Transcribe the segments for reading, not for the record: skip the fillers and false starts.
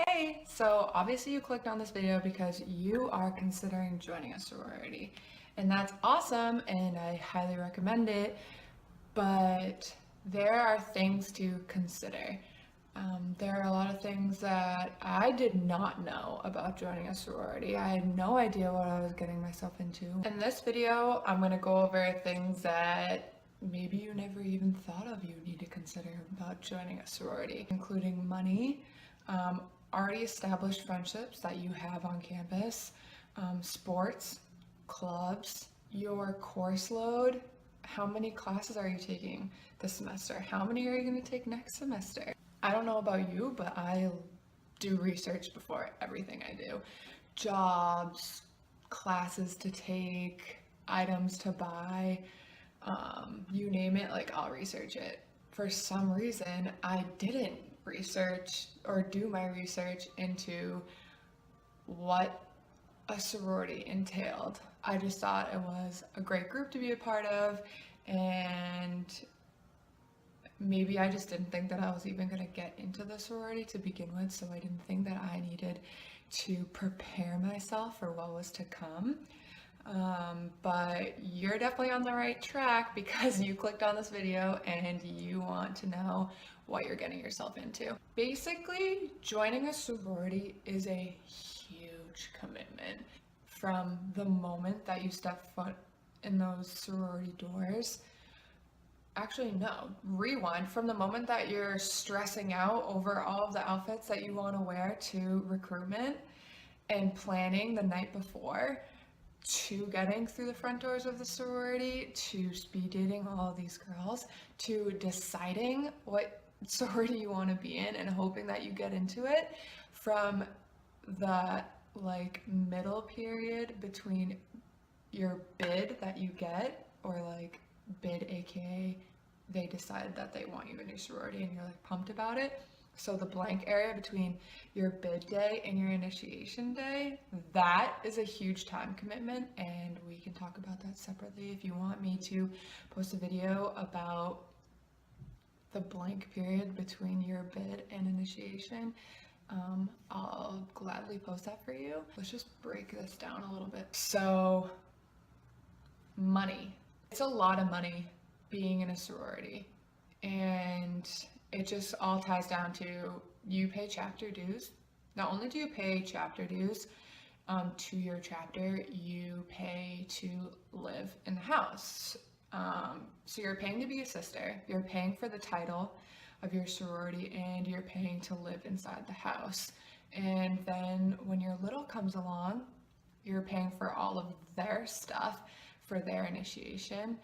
Hey, so obviously you clicked on this video because you are considering joining a sorority, and that's awesome and I highly recommend it, but there are things to consider. There are a lot of things that I did not know about joining a sorority. I had no idea what I was getting myself into. In this video, I'm going to go over things that maybe you never even thought of you need to consider about joining a sorority, including money, um, already established friendships that you have on campus, sports, clubs, your course load, how many classes are you taking this semester? How many are you going to take next semester? I don't know about you, but I do research before everything I do. Jobs, classes to take, items to buy, you name it, like I'll research it. For some reason, I didn't research or do my research into what a sorority entailed. I just thought it was a great group to be a part of, and maybe I just didn't think that I was even going to get into the sorority to begin with, so I didn't think that I needed to prepare myself for what was to come. But you're definitely on the right track because you clicked on this video and you want to know what you're getting yourself into. Basically, joining a sorority is a huge commitment. From the moment that you step foot in those sorority doors, actually no, rewind, from the moment that you're stressing out over all of the outfits that you want to wear to recruitment and planning the night before, to getting through the front doors of the sorority, to speed dating all of these girls, to deciding what sorority you want to be in and hoping that you get into it, from the like middle period between your bid that you get, or like bid aka they decide that they want you in your sorority and you're like pumped about it. So the blank area between your bid day and your initiation day, that is a huge time commitment, and we can talk about that separately. If you want me to post a video about the blank period between your bid and initiation, I'll gladly post that for you. Let's just break this down a little bit. So, money. It's a lot of money being in a sorority, and it just all ties down to you pay chapter dues. Not only do you pay chapter dues to your chapter, you pay to live in the house. So you're paying to be a sister, you're paying for the title of your sorority, and you're paying to live inside the house. And then when your little comes along, you're paying for all of their stuff for their initiation,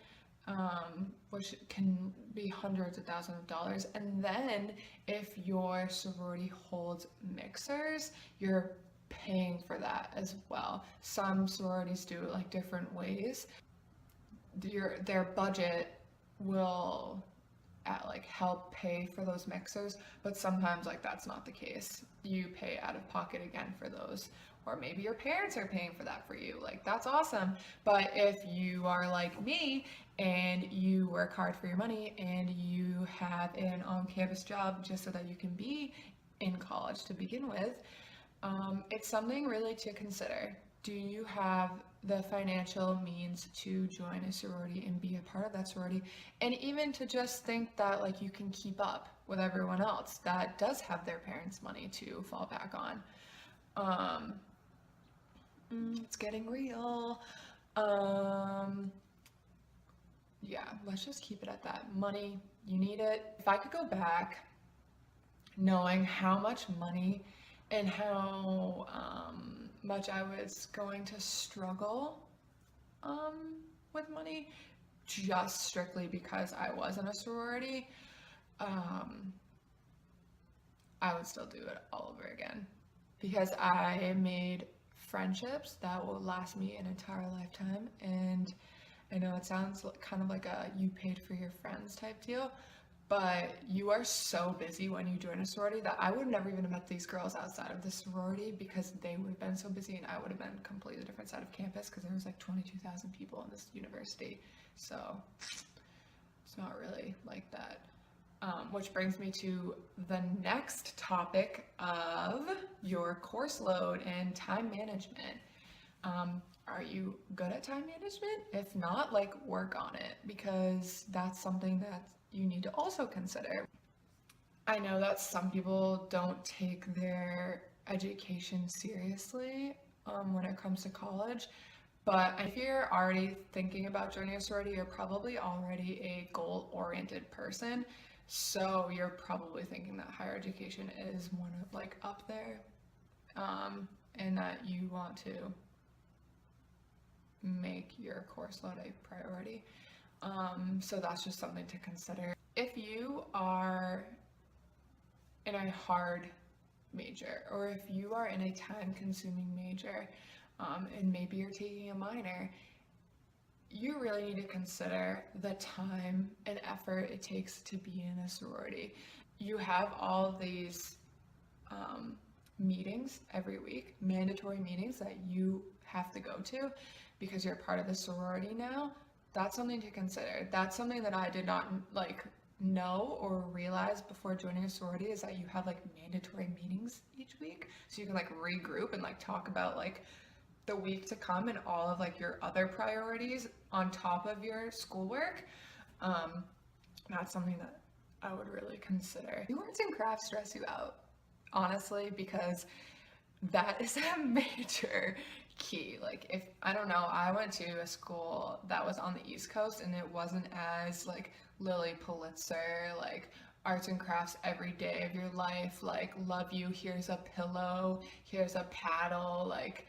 which can be hundreds of thousands of dollars. And then if your sorority holds mixers, you're paying for that as well. Some sororities do it like different ways. Their budget will like help pay for those mixers, but sometimes like that's not the case. You pay out of pocket again for those, or maybe your parents are paying for that for you. Like that's awesome. But if you are like me and you work hard for your money and you have an on-campus job just so that you can be in college to begin with, it's something really to consider. Do you have the financial means to join a sorority and be a part of that sorority, and even to just think that like you can keep up with everyone else that does have their parents' money to fall back on? It's getting real. Yeah, let's just keep it at that. Money, you need it. If I could go back knowing how much money and how much I was going to struggle with money, just strictly because I was in a sorority, I would still do it all over again, because I made friendships that will last me an entire lifetime. And I know it sounds kind of like a you paid for your friends type deal, but you are so busy when you join a sorority that I would have never even met these girls outside of the sorority, because they would have been so busy and I would have been completely different side of campus, because there was like 22,000 people in this university. So it's not really like that. which brings me to the next topic of your course load and time management. Are you good at time management? If not, like, work on it, because that's something that you need to also consider. I know that some people don't take their education seriously when it comes to college, but if you're already thinking about joining a sorority, you're probably already a goal-oriented person. So you're probably thinking that higher education is one of like up there, and that you want to make your course load a priority. So that's just something to consider. If you are in a hard major, or if you are in a time-consuming major, and maybe you're taking a minor, you really need to consider the time and effort it takes to be in a sorority. You have all of these meetings every week, mandatory meetings that you have to go to because you're part of the sorority now. That's something to consider. That's something that I did not like know or realize before joining a sorority, is that you have like mandatory meetings each week, so you can like regroup and like talk about like the week to come and all of like your other priorities on top of your schoolwork. That's something that I would really consider. Do arts and crafts stress you out? Honestly, because that is a major key. Like, if I don't know, I went to a school that was on the East Coast, and it wasn't as like Lily Pulitzer, like arts and crafts every day of your life, like love you, here's a pillow, here's a paddle, like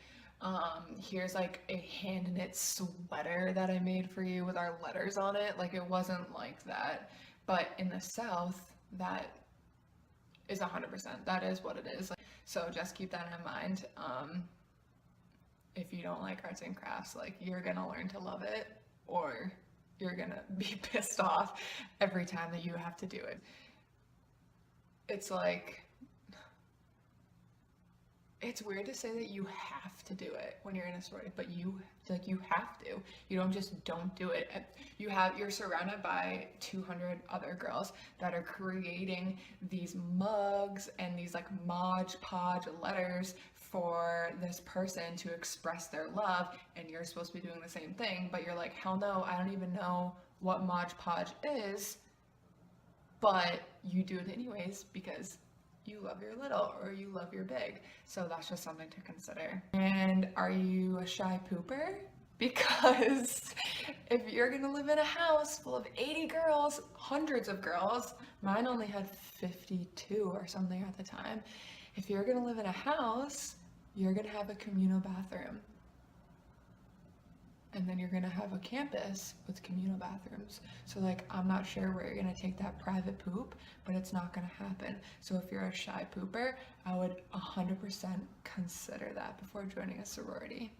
here's like a hand knit sweater that I made for you with our letters on it. Like, it wasn't like that. But in the South, that is 100%. That is what it is. So just keep that in mind. If you don't like arts and crafts, like, you're gonna learn to love it, or you're gonna be pissed off every time that you have to do it. It's like, it's weird to say that you have to do it when you're in a sorority, but you have to. You don't just don't do it. You're surrounded by 200 other girls that are creating these mugs and these like Mod Podge letters for this person to express their love, and you're supposed to be doing the same thing, but you're like, hell no, I don't even know what Mod Podge is, but you do it anyways because you love your little or you love your big. So that's just something to consider. And are you a shy pooper? Because if you're gonna live in a house full of 80 girls, hundreds of girls, mine only had 52 or something at the time. If you're gonna live in a house, you're gonna have a communal bathroom. And then you're gonna have a campus with communal bathrooms. So like, I'm not sure where you're gonna take that private poop, but it's not gonna happen. So if you're a shy pooper, I would 100% consider that before joining a sorority.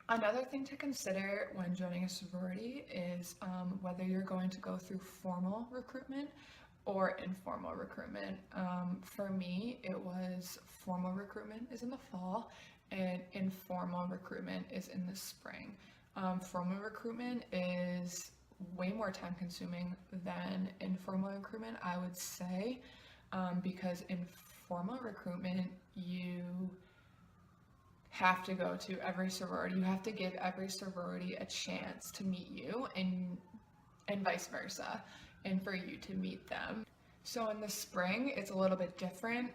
Another thing to consider when joining a sorority is whether you're going to go through formal recruitment or informal recruitment. For me, it was formal recruitment is in the fall, and informal recruitment is in the spring. Formal recruitment is way more time consuming than informal recruitment, I would say, because in formal recruitment, you have to go to every sorority. You have to give every sorority a chance to meet you, and vice versa, and for you to meet them. So in the spring, it's a little bit different.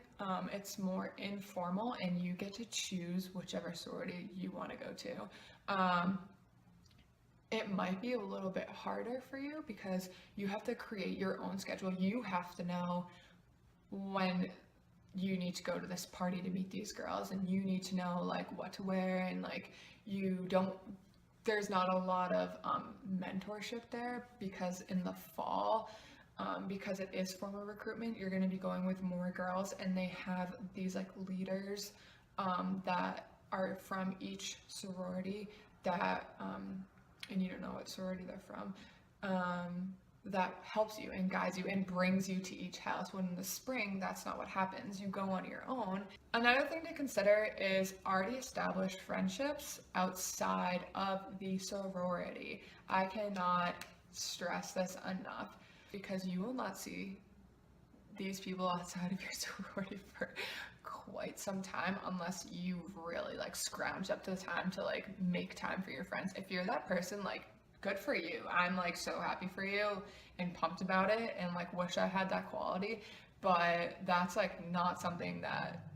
It's more informal, and you get to choose whichever sorority you want to go to. It might be a little bit harder for you because you have to create your own schedule. You have to know when you need to go to this party to meet these girls, and you need to know like what to wear, and like there's not a lot of mentorship there, because in the fall, because it is formal recruitment, you're going to be going with more girls, and they have these like leaders that are from each sorority that and you don't know what sorority they're from, that helps you and guides you and brings you to each house. When in the spring, that's not what happens. You go on your own. Another thing to consider is already established friendships outside of the sorority. I cannot stress this enough, because you will not see these people outside of your sorority for quite some time unless you really like scrounge up the time to like make time for your friends. If you're that person, like, good for you. I'm like so happy for you and pumped about it, and like wish I had that quality, but that's like not something that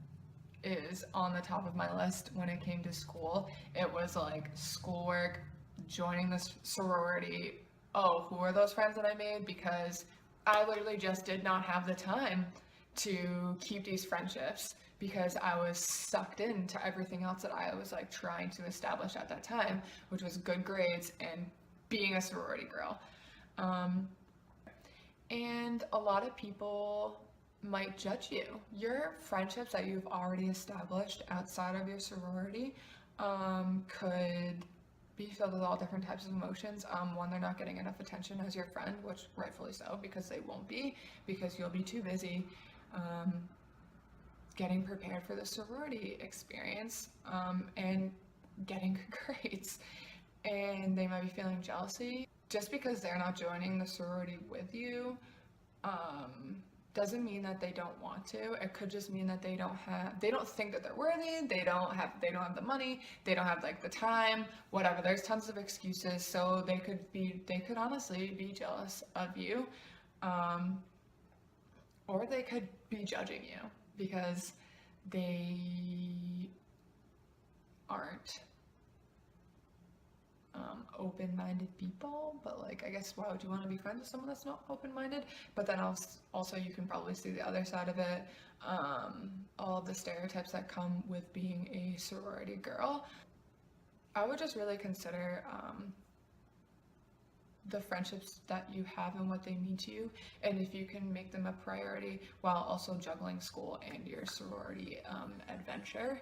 is on the top of my list when it came to school. It was like schoolwork, joining this sorority. Oh, who are those friends that I made? Because I literally just did not have the time to keep these friendships, because I was sucked into everything else that I was like trying to establish at that time, which was good grades and being a sorority girl. And a lot of people might judge you. Your friendships that you've already established outside of your sorority could be filled with all different types of emotions. One, they're not getting enough attention as your friend, which rightfully so, because they won't be, because you'll be too busy getting prepared for the sorority experience and getting good grades. And they might be feeling jealousy. Just because they're not joining the sorority with you doesn't mean that they don't want to. It could just mean that they don't think that they're worthy, they don't have the money, they don't have like the time, whatever. There's tons of excuses. So they could honestly be jealous of you, or they could be judging you because they aren't open-minded people. But like, I guess, why would you want to be friends with someone that's not open-minded? But then also you can probably see the other side of it, all of the stereotypes that come with being a sorority girl. I would just really consider the friendships that you have and what they mean to you, and if you can make them a priority while also juggling school and your sorority adventure.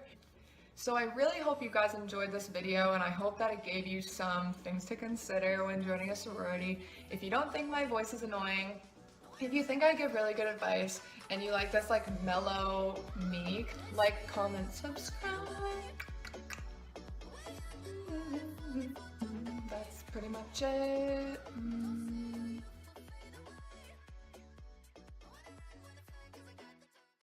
So I really hope you guys enjoyed this video, and I hope that it gave you some things to consider when joining a sorority. If you don't think my voice is annoying, if you think I give really good advice, and you like this like mellow me, like, comment, subscribe. That's pretty much it.